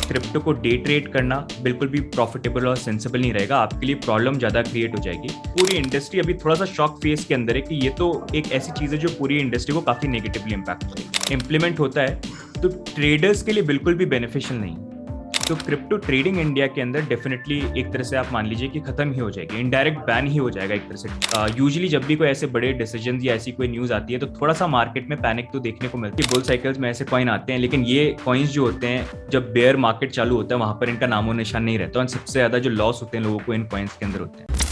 Crypto को day trade करना बिल्कुल भी प्रॉफिटेबल और सेंसिबल नहीं रहेगा, आपके लिए प्रॉब्लम ज़्यादा क्रिएट हो जाएगी। पूरी इंडस्ट्री अभी थोड़ा सा शॉक फेस के अंदर है कि ये तो एक ऐसी चीज़ है जो पूरी इंडस्ट्री को काफ़ी नेगेटिवली इम्पैक्ट करेगी। इम्प्लीमेंट होता है तो ट्रेडर्स के लिए बिल्कुल भी बेनिफिशियल नहीं। तो क्रिप्टो ट्रेडिंग इंडिया के अंदर डेफिनेटली एक तरह से आप मान लीजिए कि खत्म ही हो जाएगी, इनडायरेक्ट बैन ही हो जाएगा एक तरह से। यूजुअली जब भी कोई ऐसे बड़े डिसीजन या ऐसी कोई न्यूज आती है तो थोड़ा सा मार्केट में पैनिक तो देखने को मिलती है। बुल साइकिल्स में ऐसे कॉइन आते हैं, लेकिन ये कॉइन्स जो होते हैं जब बेयर मार्केट चालू होता है वहां पर इनका नामो निशान नहीं रहता और सबसे ज्यादा जो लॉस होते हैं लोगों को इन कॉइन्स के अंदर होते हैं।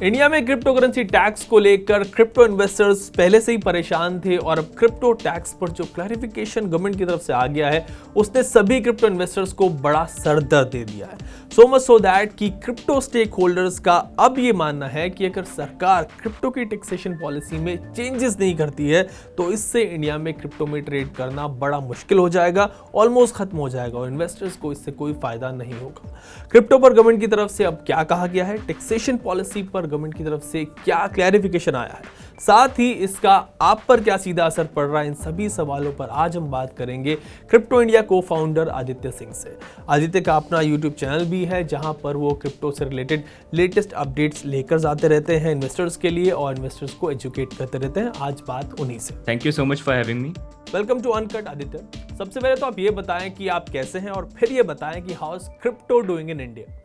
इंडिया में क्रिप्टो करेंसी टैक्स को लेकर क्रिप्टो इन्वेस्टर्स पहले से ही परेशान थे और अब क्रिप्टो टैक्स पर जो क्लैरिफिकेशन गवर्नमेंट की तरफ से आ गया है उसने सभी क्रिप्टो इन्वेस्टर्स को बड़ा सरदर्द दे दिया है। सो मच सो दैट कि क्रिप्टो स्टेक होल्डर्स का अब ये मानना है कि अगर सरकार क्रिप्टो की टैक्सेशन पॉलिसी में चेंजेस नहीं करती है तो इससे इंडिया में क्रिप्टो में ट्रेड करना बड़ा मुश्किल हो जाएगा, ऑलमोस्ट खत्म हो जाएगा और इन्वेस्टर्स को इससे कोई फायदा नहीं होगा। क्रिप्टो पर गवर्नमेंट की तरफ से अब क्या कहा गया है, टैक्सेशन पॉलिसी पर गवर्नमेंट की तरफ से क्या क्लैरिफिकेशन आया है, साथ ही इसका आप पर क्या सीधा असर पड़ रहा है, इन सभी सवालों पर आज हम बात करेंगे क्रिप्टो इंडिया को फाउंडर आदित्य सिंह से। आदित्य का अपना यूट्यूब चैनल भी है जहां पर वो क्रिप्टो से रिलेटेड लेटेस्ट अपडेट्स लेकर जाते रहते हैं इन्वेस्टर्स के लिए और इन्वेस्टर्स को एजुकेट करते रहते हैं। आज बात उन्हीं से। Thank you so much for having me. Welcome to uncut Aditya. सबसे पहले तो आप ये बताएं कि आप कैसे हैं और फिर ये बताएं कि how is crypto doing in India.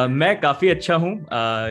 मैं काफी अच्छा हूँ,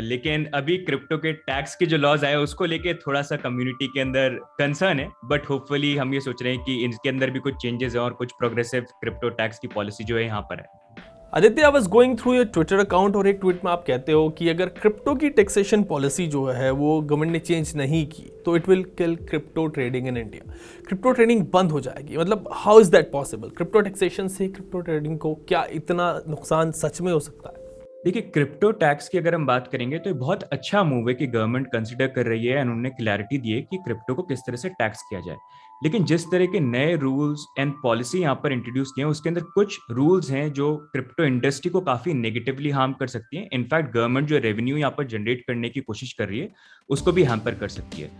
लेकिन अभी क्रिप्टो के टैक्स के जो लॉज आए उसको लेके थोड़ा सा कम्युनिटी के अंदर कंसर्न है, बट होपफुली हम ये सोच रहे हैं कि इनके अंदर भी कुछ चेंजेस है और कुछ प्रोग्रेसिव क्रिप्टो टैक्स की पॉलिसी जो है यहाँ पर है। Aditya, I was going through your Twitter account और एक ट्वीट में आप कहते हो कि अगर क्रिप्टो की टैक्सेशन पॉलिसी जो है वो गवर्नमेंट ने चेंज नहीं की तो it will kill crypto trading in India, crypto trading बंद हो जाएगी। मतलब how is that possible? Crypto taxation से क्रिप्टो ट्रेडिंग को क्या इतना नुकसान सच में हो सकता है? देखिए, क्रिप्टो टैक्स की अगर हम बात करेंगे तो ये बहुत अच्छा मूव है कि गवर्नमेंट कंसिडर कर रही है, उन्होंने क्लैरिटी दी है कि क्रिप्टो को किस तरह से टैक्स किया जाए। लेकिन जिस तरह के नए रूल्स एंड पॉलिसी यहाँ पर इंट्रोड्यूस किए हैं उसके अंदर कुछ रूल्स हैं जो क्रिप्टो इंडस्ट्री को काफी नेगेटिवली हार्म कर सकती हैं। इनफैक्ट गवर्नमेंट जो रेवेन्यू यहाँ पर जनरेट करने की कोशिश कर रही है उसको भी हैम्पर कर सकती है।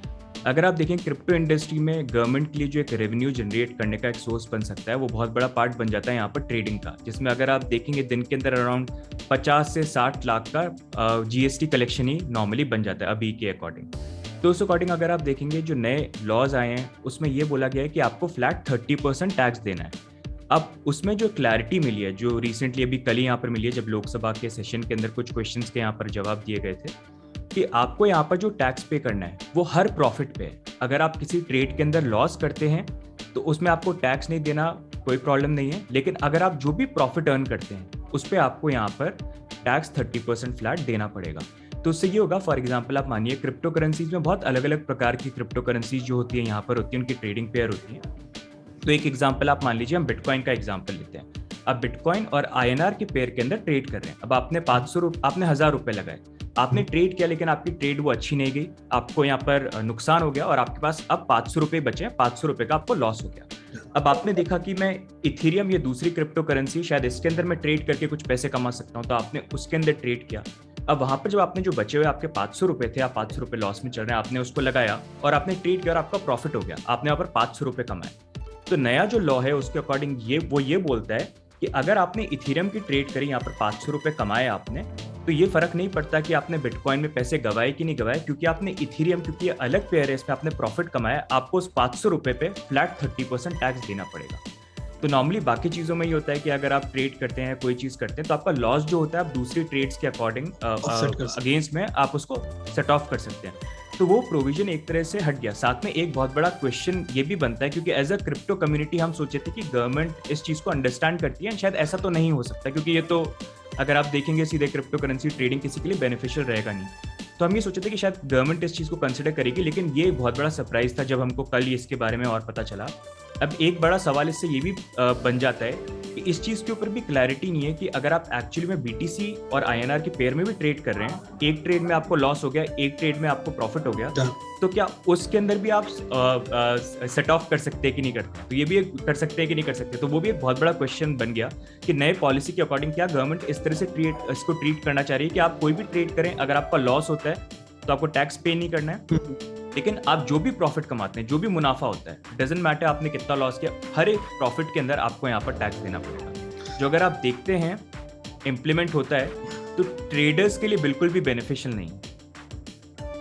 अगर आप देखें क्रिप्टो इंडस्ट्री में गवर्नमेंट के लिए जो एक रेवेन्यू जनरेट करने का एक सोर्स बन सकता है वो बहुत बड़ा पार्ट बन जाता है यहाँ पर ट्रेडिंग का, जिसमें अगर आप देखेंगे दिन के अंदर अराउंड 50 से 60 लाख का जीएसटी कलेक्शन ही नॉर्मली बन जाता है अभी के अकॉर्डिंग। तो उस अकॉर्डिंग अगर आप देखेंगे जो नए लॉज आए हैं उसमें ये बोला गया है कि आपको फ्लैट 30% टैक्स देना है। अब उसमें जो क्लैरिटी मिली है जो रिसेंटली अभी कल ही यहाँ पर मिली है जब लोकसभा के सेशन के अंदर कुछ क्वेश्चंस के यहाँ पर जवाब दिए गए थे कि आपको यहाँ पर जो टैक्स पे करना है वो हर प्रॉफिट पे है। अगर आप किसी ट्रेड के अंदर लॉस करते हैं तो उसमें आपको टैक्स नहीं देना, कोई प्रॉब्लम नहीं है, लेकिन अगर आप जो भी प्रॉफिट अर्न करते हैं उस पर आपको यहाँ पर टैक्स 30% फ्लैट देना पड़ेगा। तो उससे ये होगा, फॉर एग्जाम्पल आप मानिए क्रिप्टो करेंसीज में बहुत अलग अलग प्रकार की क्रिप्टो करेंसीज जो होती है यहाँ पर होती है, उनकी ट्रेडिंग पेयर होती है। तो एक एग्जाम्पल आप मान लीजिए हम बिटकॉइन का एग्जाम्पल लेते हैं। अब बिटकॉइन और INR के पेयर के अंदर ट्रेड कर रहे हैं। अब आपने 1000 रुपए लगाए, आपने ट्रेड किया, लेकिन आपकी ट्रेड वो अच्छी नहीं गई, आपको यहाँ पर नुकसान हो गया और आपके पास अब 500 रुपए बचे, 500 रुपए का आपको लॉस हो गया। अब आपने देखा कि मैं इथेरियम ये दूसरी क्रिप्टो करेंसी शायद इसके अंदर मैं ट्रेड करके कुछ पैसे कमा सकता हूँ, तो आपने उसके अंदर ट्रेड किया। अब वहां पर जब आपने जो बचे हुए आपके 500 रुपए थे, आप 500 रुपए लॉस में चल रहे हैं, आपने उसको लगाया और आपने ट्रेड किया और आपका प्रॉफिट हो गया, आपने यहाँ पर 500 रुपए कमाए। तो नया जो लॉ है उसके अकॉर्डिंग ये बोलता है कि अगर आपने इथेरियम की ट्रेड करी, यहाँ पर 500 रुपए कमाए आपने, तो ये फर्क नहीं पड़ता कि आपने बिटकॉइन में पैसे गवाए कि नहीं गवाए, क्योंकि आपने इथेरियम, क्योंकि ये अलग पेयर है, इस पे आपने प्रॉफिट कमाया, आपको उस 500 रुपए पे फ्लैट 30% टैक्स देना पड़ेगा। तो नॉर्मली बाकी चीजों में ये होता है कि अगर आप ट्रेड करते हैं, कोई चीज करते हैं, तो आपका लॉस जो होता है आप दूसरी ट्रेड्स के अकॉर्डिंग अगेंस्ट में आप उसको सेट ऑफ कर सकते हैं। तो वो प्रोविजन एक तरह से हट गया। साथ में एक बहुत बड़ा क्वेश्चन ये भी बनता है, क्योंकि एज अ क्रिप्टो कम्युनिटी हम सोचे थे कि गवर्नमेंट इस चीज को अंडरस्टैंड करती है, शायद ऐसा तो नहीं हो सकता, क्योंकि ये तो अगर आप देखेंगे सीधे क्रिप्टो करेंसी ट्रेडिंग किसी के लिए बेनिफिशियल रहेगा नहीं। तो हम ये सोचे थे कि शायद गवर्नमेंट इस चीज को कंसिडर करेगी, लेकिन ये बहुत बड़ा सरप्राइज था जब हमको कल इसके बारे में और पता चला। अब एक बड़ा सवाल इससे ये भी बन जाता है कि इस चीज के ऊपर भी क्लैरिटी नहीं है कि अगर आप एक्चुअली में BTC और INR के पेयर में भी ट्रेड कर रहे हैं, एक ट्रेड में आपको लॉस हो गया, एक ट्रेड में आपको प्रॉफिट हो गया, तो क्या उसके अंदर भी आप सेट ऑफ कर सकते हैं कि नहीं करते? तो ये भी कर सकते हैं कि नहीं कर सकते? तो वो भी एक बहुत बड़ा क्वेश्चन बन गया कि नए पॉलिसी के अकॉर्डिंग क्या गवर्नमेंट इस तरह से इसको ट्रीट करना चाह रही है कि आप कोई भी ट्रेड करें, अगर आपका लॉस होता है तो आपको टैक्स पे नहीं करना है, लेकिन आप जो भी प्रॉफिट कमाते हैं, जो भी मुनाफा होता है, डजंट मैटर आपने कितना लॉस किया, हर एक प्रॉफिट के अंदर आपको यहाँ पर टैक्स देना पड़ेगा। जो अगर आप देखते हैं इम्प्लीमेंट होता है तो ट्रेडर्स के लिए बिल्कुल भी बेनिफिशियल नहीं है।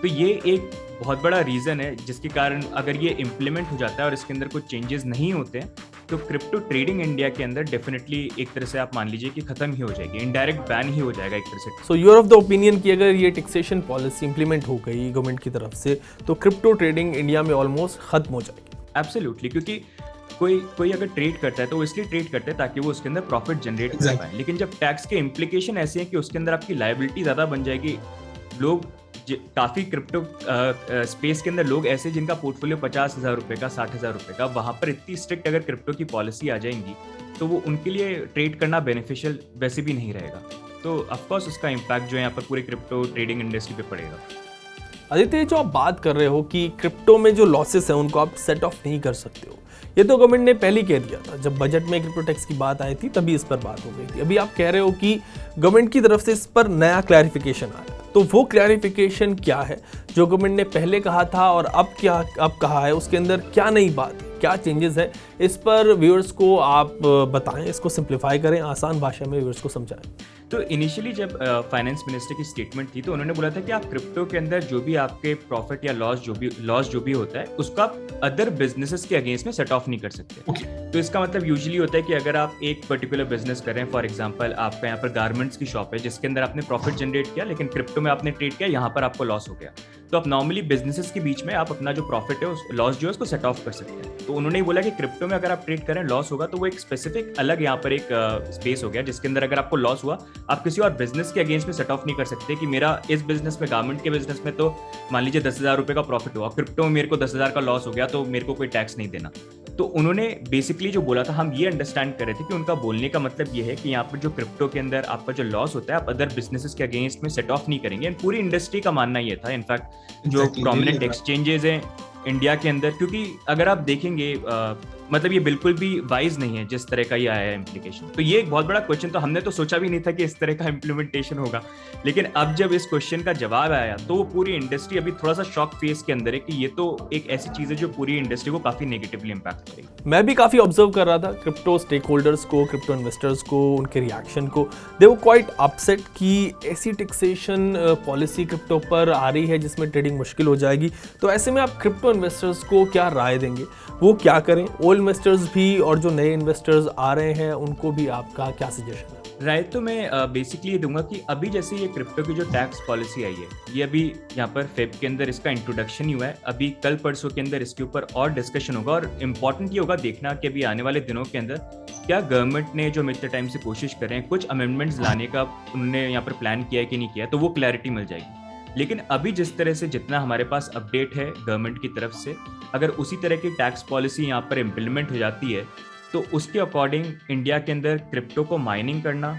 तो ये एक बहुत बड़ा रीज़न है जिसके कारण अगर ये इम्प्लीमेंट हो जाता है और इसके अंदर कुछ चेंजेस नहीं होते हैं तो क्रिप्टो ट्रेडिंग इंडिया के अंदर डेफिनेटली एक तरह से आप मान लीजिए कि खत्म ही हो जाएगी, इनडायरेक्ट बैन ही हो जाएगा एक तरह से। सो यूर ऑफ द ओपिनियन कि अगर ये टैक्सेशन पॉलिसी इंप्लीमेंट हो गई गवर्नमेंट की तरफ से तो क्रिप्टो ट्रेडिंग इंडिया में ऑलमोस्ट खत्म हो जाएगी। एब्सोल्युटली, क्योंकि कोई अगर ट्रेड करता है तो वो इसलिए ट्रेड करता है ताकि वो उसके अंदर प्रॉफिट जनरेट कर पाए, लेकिन जब टैक्स के इम्प्लीकेशन ऐसे हैं कि उसके अंदर आपकी लायबिलिटी ज़्यादा बन जाएगी। लोग काफ़ी क्रिप्टो स्पेस के अंदर लोग ऐसे जिनका पोर्टफोलियो 50,000 रुपये का, 60,000 रुपये का, वहाँ पर इतनी स्ट्रिक्ट अगर क्रिप्टो की पॉलिसी आ जाएंगी तो वो उनके लिए ट्रेड करना बेनिफिशियल वैसे भी नहीं रहेगा। तो ऑफकोर्स उसका इम्पैक्ट जो है यहाँ पर पूरे क्रिप्टो ट्रेडिंग इंडस्ट्री पे पड़ेगा। आदित्य, जो आप बात कर रहे हो कि क्रिप्टो में जो लॉसेस हैं उनको आप सेट ऑफ नहीं कर सकते हो, ये तो गवर्नमेंट ने पहले ही कह दिया था। जब बजट में क्रिप्टो टैक्स की बात आई थी तभी इस पर बात हो गई थी। अभी आप कह रहे हो कि गवर्नमेंट की तरफ से इस पर नया क्लैरिफिकेशन आया, तो वो क्लैरिफिकेशन क्या है जो गवर्नमेंट ने पहले कहा था और अब कहा है, उसके अंदर क्या नई बात है, क्या चेंजेस है, इस पर व्यूअर्स को आप बताएं, इसको सिंप्लीफाई करें, आसान भाषा में व्यूअर्स को समझाएं। तो इनिशियली जब फाइनेंस मिनिस्टर की स्टेटमेंट थी तो उन्होंने बोला था कि आप क्रिप्टो के अंदर जो भी आपके प्रॉफिट या लॉस जो भी होता है उसको आप अदर बिजनेसेस के अगेंस्ट में सेट ऑफ नहीं कर सकते। तो इसका मतलब यूजुअली होता है कि अगर आप एक पर्टिकुलर बिजनेस कर रहे हैं, फॉर एग्जांपल आपका यहाँ पर गारमेंट्स की शॉप है जिसके अंदर आपने प्रॉफिट जनरेट किया लेकिन क्रिप्टो में आपने ट्रेड किया, यहाँ पर आपको लॉस हो गया, तो आप नॉर्मली बिजनेसेस के बीच में आप अपना जो प्रॉफिट है उस लॉस जो है उसको सेट ऑफ कर सकते हैं। तो उन्होंने बोला कि क्रिप्टो में अगर आप ट्रेड करें लॉस होगा तो वो एक स्पेसिफिक अलग यहाँ पर एक स्पेस हो गया जिसके अंदर अगर आपको लॉस हुआ आप किसी और बिजनेस के अगेंस्ट में सेट ऑफ नहीं कर सकते कि मेरा इस बिजनेस में, गारमेंट के बिजनेस में तो मान लीजिए 10,000 रुपये का प्रॉफिट हुआ, क्रिप्टो में मेरे को 10,000 का लॉस हो गया तो मेरे को कोई टैक्स नहीं देना। तो उन्होंने बेसिकली जो बोला था, हम ये अंडरस्टैंड कर रहे थे कि उनका बोलने का मतलब ये है कि यहाँ पर जो क्रिप्टो के अंदर आपका जो लॉस होता है आप अदर बिजनेसेस के अगेंस्ट में सेट ऑफ नहीं करेंगे। पूरी इंडस्ट्री का मानना ये था, इनफैक्ट जो प्रोमिनेंट एक्सचेंजेस हैं इंडिया के अंदर, क्योंकि अगर आप देखेंगे मतलब ये बिल्कुल भी वाइज नहीं है जिस तरह का ये आया है इम्प्लीकेशन। तो ये एक बहुत बड़ा क्वेश्चन, तो हमने तो सोचा भी नहीं था कि इस तरह का इम्प्लीमेंटेशन होगा, लेकिन अब जब इस क्वेश्चन का जवाब आया तो पूरी इंडस्ट्री अभी थोड़ा सा शॉक फेस के अंदर है कि ये तो एक ऐसी चीज है जो पूरी इंडस्ट्री को काफी नेगेटिवली इम्पैक्ट करेगी। मैं भी काफी ऑब्जर्व कर रहा था क्रिप्टो स्टेक होल्डर्स को, क्रिप्टो इन्वेस्टर्स को, उनके रिएक्शन को। दे वर क्वाइट अपसेट कि ऐसी टैक्सेशन पॉलिसी क्रिप्टो पर आ रही है जिसमें ट्रेडिंग मुश्किल हो जाएगी। तो ऐसे में आप क्रिप्टो इन्वेस्टर्स को क्या राय देंगे, वो क्या करें? ओल्ड इन्वेस्टर्स भी और जो नए इन्वेस्टर्स आ रहे हैं उनको भी आपका क्या सजेशन है? राय तो मैं बेसिकली ये दूंगा कि अभी जैसे ये क्रिप्टो की जो टैक्स पॉलिसी आई है ये अभी यहाँ पर फेब के अंदर इसका इंट्रोडक्शन ही हुआ है। अभी कल परसों के अंदर इसके ऊपर और डिस्कशन होगा और इम्पॉर्टेंट ये होगा देखना कि अभी आने वाले दिनों के अंदर क्या गवर्नमेंट ने जो इतने टाइम से कोशिश कर रहे हैं कुछ अमेंडमेंट्स लाने का उन्होंने यहाँ पर प्लान किया है कि नहीं किया, तो वो क्लैरिटी मिल जाएगी। लेकिन अभी जिस तरह से जितना हमारे पास अपडेट है गवर्नमेंट की तरफ से, अगर उसी तरह की टैक्स पॉलिसी यहाँ पर इम्प्लीमेंट हो जाती है तो उसके अकॉर्डिंग इंडिया के अंदर क्रिप्टो को माइनिंग करना,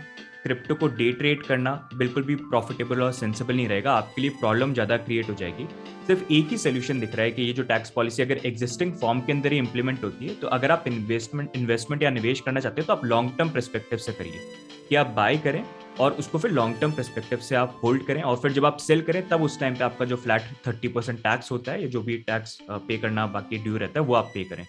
क्रिप्टो को डे ट्रेड करना बिल्कुल भी प्रॉफिटेबल और सेंसिबल नहीं रहेगा। आपके लिए प्रॉब्लम ज़्यादा क्रिएट हो जाएगी। सिर्फ एक ही सोल्यूशन दिख रहा है कि ये जो टैक्स पॉलिसी अगर एग्जिस्टिंग फॉर्म के अंदर ही इंप्लीमेंट होती है तो अगर आप इन्वेस्टमेंट या निवेश करना चाहते हो तो आप लॉन्ग टर्म पर्सपेक्टिव से करिए, कि आप बाय करें और उसको फिर लॉन्ग टर्म पर्सपेक्टिव से आप होल्ड करें और फिर जब आप सेल करें तब उस टाइम पे आपका जो फ्लैट 30% टैक्स होता है या जो भी टैक्स पे करना बाकी ड्यू रहता है वो आप पे करें।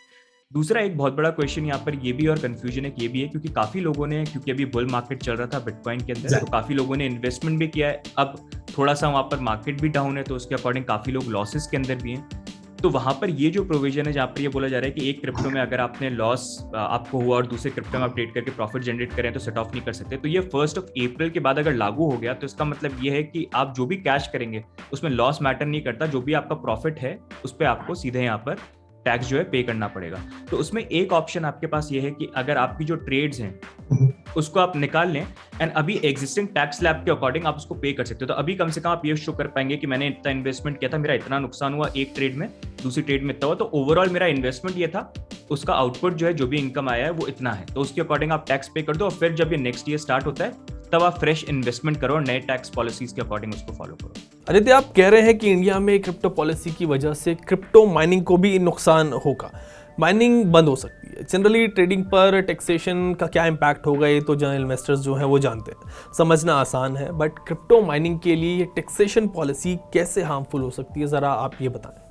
दूसरा एक बहुत बड़ा क्वेश्चन यहाँ पर ये भी और कंफ्यूजन है कि ये भी है क्योंकि काफ़ी लोगों ने, क्योंकि अभी बुल मार्केट चल रहा था बिटकॉइन के अंदर, तो काफ़ी लोगों ने इन्वेस्टमेंट भी किया है। अब थोड़ा सा वहाँ पर मार्केट भी डाउन है तो उसके अकॉर्डिंग काफ़ी लोग लॉसेस के अंदर भी हैं। तो वहाँ पर ये जो प्रोविजन है जहाँ पर ये बोला जा रहा है कि एक क्रिप्टो में अगर आपने लॉस आपको हुआ और दूसरे क्रिप्टो में आप ट्रेड करके प्रॉफिट जनरेट करें तो सेट ऑफ नहीं कर सकते। तो ये 1 अप्रैल के बाद अगर लागू हो गया तो इसका मतलब ये है कि आप जो भी कैश करेंगे उसमें लॉस मैटर नहीं करता, जो भी आपका प्रॉफिट है उस पर आपको सीधे यहाँ पर टैक्स जो है पे करना पड़ेगा। तो उसमें एक ऑप्शन आपके पास ये है कि अगर आपकी जो ट्रेड्स हैं उसको आप निकाल लें एंड अभी एग्जिस्टिंग टैक्स स्लैब के अकॉर्डिंग आप उसको पे कर सकते हो। तो अभी कम से कम आप ये शो कर पाएंगे कि मैंने इतना इन्वेस्टमेंट किया था, मेरा इतना नुकसान हुआ एक ट्रेड में, दूसरी ट्रेड में इतना हुआ, तो ओवरऑल मेरा इन्वेस्टमेंट ये था, उसका आउटपुट जो है जो भी इनकम आया है वो इतना है। तो उसके अकॉर्डिंग आप टैक्स पे कर दो और फिर जब ये नेक्स्ट ईयर स्टार्ट होता है तब आप फ्रेश इन्वेस्टमेंट करो और नए टैक्स पॉलिसीज के अकॉर्डिंग उसको फॉलो करो। आदित्य, आप कह रहे हैं कि इंडिया में क्रिप्टो पॉलिसी की वजह से क्रिप्टो माइनिंग को भी नुकसान होगा, माइनिंग बंद हो सकती है। जनरली ट्रेडिंग पर टैक्सेशन का क्या इम्पैक्ट होगा ये तो जनरल इन्वेस्टर्स जो हैं वो जानते हैं, समझना आसान है, बट क्रिप्टो माइनिंग के लिए ये टैक्सेशन पॉलिसी कैसे हार्मफुल हो सकती है, ज़रा आप ये बताएं।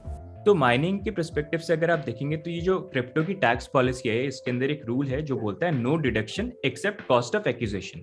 तो माइनिंग के पर्सपेक्टिव से अगर आप देखेंगे तो ये जो क्रिप्टो की टैक्स पॉलिसी है, इसके अंदर एक रूल है जो बोलता है no deduction except cost of acquisition.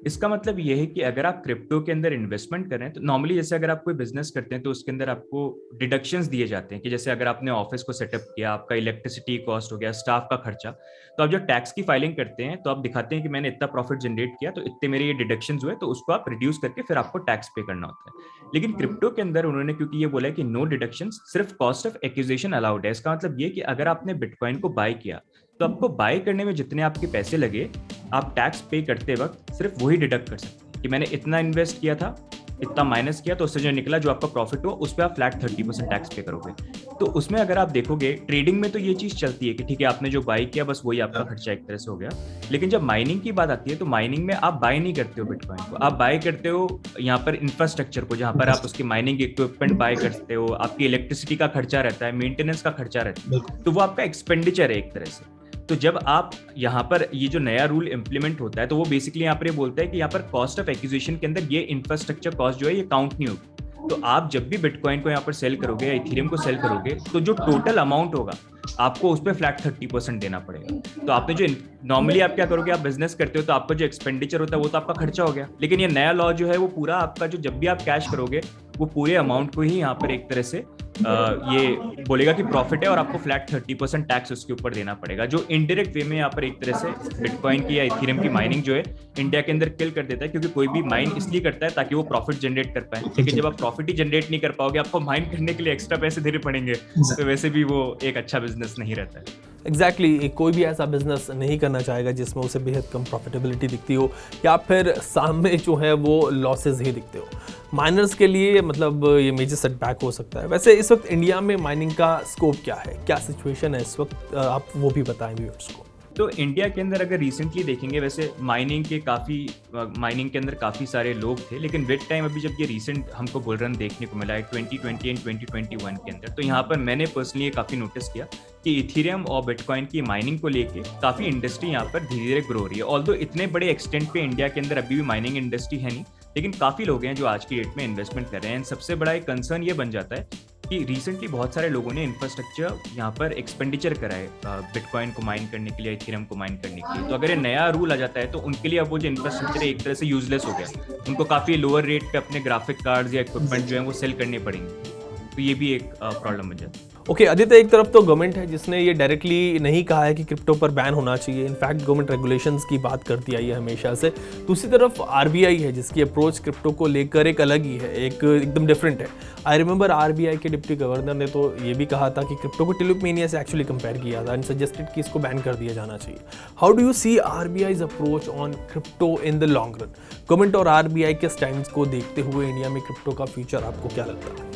इसका मतलब ये है कि अगर आप क्रिप्टो के अंदर इन्वेस्टमेंट करें तो नॉर्मली जैसे अगर आप कोई बिजनेस करते हैं तो उसके अंदर आपको डिडक्शंस दिए जाते हैं कि जैसे अगर आपने ऑफिस को सेटअप किया, आपका इलेक्ट्रिसिटी कॉस्ट हो गया, स्टाफ का खर्चा, तो आप जो टैक्स की फाइलिंग करते हैं तो आप दिखाते हैं कि मैंने इतना प्रॉफिट जनरेट किया तो इतने मेरे ये डिडक्शंस हुए, तो उसको आप रिड्यूस करके फिर आपको टैक्स पे करना होता है। लेकिन क्रिप्टो के अंदर उन्होंने क्योंकि ये बोला है कि नो डिडक्शंस, सिर्फ कॉस्ट ऑफ एक्विजिशन अलाउड है। इसका मतलब ये कि अगर आपने बिटकॉइन को बाय किया तो आपको बाय करने में जितने आपके पैसे लगे, आप टैक्स पे करते वक्त सिर्फ वही डिडक्ट कर सकते हैं कि मैंने इतना इन्वेस्ट किया था, इतना माइनस किया, तो उससे जो निकला, जो आपका प्रॉफिट हुआ, उस पर आप फ्लैट 30% टैक्स पे करोगे। तो उसमें अगर आप देखोगे ट्रेडिंग में तो ये चीज चलती है कि ठीक है आपने जो बाय किया बस वही आपका खर्चा एक तरह से हो गया। लेकिन जब माइनिंग की बात आती है तो माइनिंग में आप बाय नहीं करते हो बिटकॉइन को, आप बाय करते हो यहाँ पर इंफ्रास्ट्रक्चर को, जहाँ पर आप उसके माइनिंग इक्विपमेंट बाय करते हो, आपकी इलेक्ट्रिसिटी का खर्चा रहता है, मेंटेनेंस का खर्चा रहता है, तो वो आपका एक्सपेंडिचर है एक तरह से। तो जब आप यहाँ पर ये जो नया रूल इंप्लीमेंट होता है तो वो बेसिकली यहाँ पर ये बोलता है कि यहाँ पर कॉस्ट ऑफ एक्विजिशन के अंदर ये इंफ्रास्ट्रक्चर कॉस्ट जो है ये काउंट नहीं होगी। तो आप जब भी बिटकॉइन को यहाँ पर सेल करोगे या इथेरियम को सेल करोगे तो जो टोटल अमाउंट होगा आपको उस पर फ्लैट 30% देना पड़ेगा। तो आपने जो नॉर्मली आप क्या करोगे, आप बिजनेस करते हो तो आपका जो एक्सपेंडिचर होता है वो तो आपका खर्चा हो गया, लेकिन ये नया लॉ जो है वो पूरा आपका जो जब भी आप कैश करोगे वो पूरे अमाउंट को ही यहाँ पर एक तरह से ये बोलेगा कि प्रॉफिट है और आपको फ्लैट 30% टैक्स उसके ऊपर देना पड़ेगा, जो इनडायरेक्ट वे में यहाँ पर एक तरह से बिटकॉइन की या इथेरियम की माइनिंग जो है इंडिया के अंदर किल कर देता है। क्योंकि कोई भी माइन इसलिए करता है ताकि वो प्रॉफिट जनरेट कर पाए, लेकिन जब आप प्रॉफिट ही जनरेट नहीं कर पाओगे, आपको माइन करने के लिए एक्स्ट्रा पैसे देने पड़ेंगे, तो वैसे भी वो एक अच्छा बिजनेस नहीं रहता है। एग्जैक्टली कोई भी ऐसा बिजनेस नहीं करना चाहेगा जिसमें उसे बेहद कम प्रॉफिटेबिलिटी दिखती हो या फिर सामने जो है वो लॉसेस ही दिखते हो। माइनर्स के लिए मतलब ये मेजर सेटबैक हो सकता है। वैसे इस वक्त इंडिया में माइनिंग का स्कोप क्या है, क्या सिचुएशन है इस वक्त, आप वो भी बताएं व्यूअर्स को। तो इंडिया के अंदर अगर रिसेंटली देखेंगे, वैसे माइनिंग के अंदर काफ़ी सारे लोग थे, लेकिन विद टाइम अभी जब ये रिसेंट हमको बुल रन देखने को मिला है 2020 एंड 2021 के अंदर, तो यहाँ पर मैंने पर्सनली ये काफ़ी नोटिस किया कि इथेरियम और बिटकॉइन की माइनिंग को लेके काफ़ी इंडस्ट्री यहाँ पर धीरे धीरे ग्रो हो रही है। ऑल्दो इतने बड़े एक्सटेंट पे इंडिया के अंदर अभी भी माइनिंग इंडस्ट्री है नहीं, लेकिन काफ़ी लोग हैं जो आज की डेट में इन्वेस्टमेंट कर रहे हैं। सबसे बड़ा एक कंसर्न ये बन जाता है कि रिसेंटली बहुत सारे लोगों ने इंफ्रास्ट्रक्चर यहाँ पर एक्सपेंडिचर करा है बिटकॉइन को माइन करने के लिए, इथेरियम को माइन करने के लिए। तो अगर ये नया रूल आ जाता है तो उनके लिए अब वो जो इंफ्रास्ट्रक्चर है एक तरह से यूजलेस हो गया, उनको काफ़ी लोअर रेट पे अपने ग्राफिक कार्ड्स या इक्विपमेंट जो है वो सेल करने पड़ेंगे। तो ये भी एक प्रॉब्लम बन जाता है। ओके आदित्य, एक तरफ तो गवर्नमेंट है जिसने ये डायरेक्टली नहीं कहा है कि क्रिप्टो पर बैन होना चाहिए, इनफैक्ट गवर्नमेंट रेगुलेशंस की बात करती आई है हमेशा से। दूसरी तरफ आरबीआई है जिसकी अप्रोच क्रिप्टो को लेकर एक अलग ही है, एक एकदम डिफरेंट है। आई रिमेंबर आरबीआई के डिप्टी गवर्नर ने तो ये भी कहा था कि क्रिप्टो को टिलुपमेनिया से एक्चुअली कंपेयर किया था एंड सजेस्टेड कि इसको बैन कर दिया जाना चाहिए। How do you see RBI's approach on crypto in the long run? Government और आरबीआई के स्टैंड्स को देखते हुए इंडिया में क्रिप्टो का फ्यूचर आपको क्या लगता है?